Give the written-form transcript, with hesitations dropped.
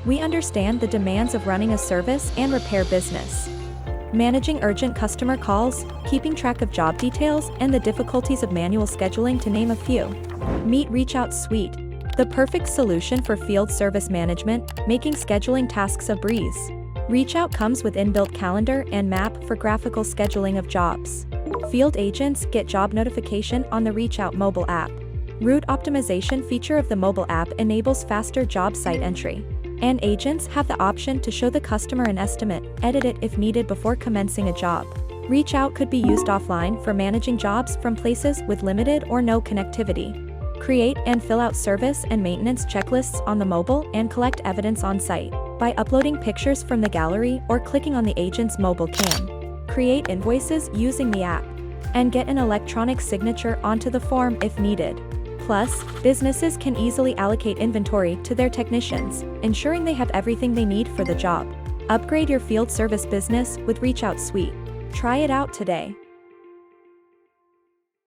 We understand the demands of running a service and repair business. Managing urgent customer calls, keeping track of job details, and the difficulties of manual scheduling, to name a few. Meet ReachOut Suite, the perfect solution for field service management, making scheduling tasks a breeze. ReachOut comes with inbuilt calendar and map for graphical scheduling of jobs. Field agents get job notification on the ReachOut mobile app. Route optimization feature of the mobile app enables faster job site entry. And agents have the option to show the customer an estimate, edit it if needed before commencing a job. ReachOut could be used offline for managing jobs from places with limited or no connectivity. Create and fill out service and maintenance checklists on the mobile and collect evidence on site by uploading pictures from the gallery or clicking on the agent's mobile cam. Create invoices using the app and get an electronic signature onto the form if needed. Plus, businesses can easily allocate inventory to their technicians, ensuring they have everything they need for the job. Upgrade your field service business with ReachOut Suite. Try it out today.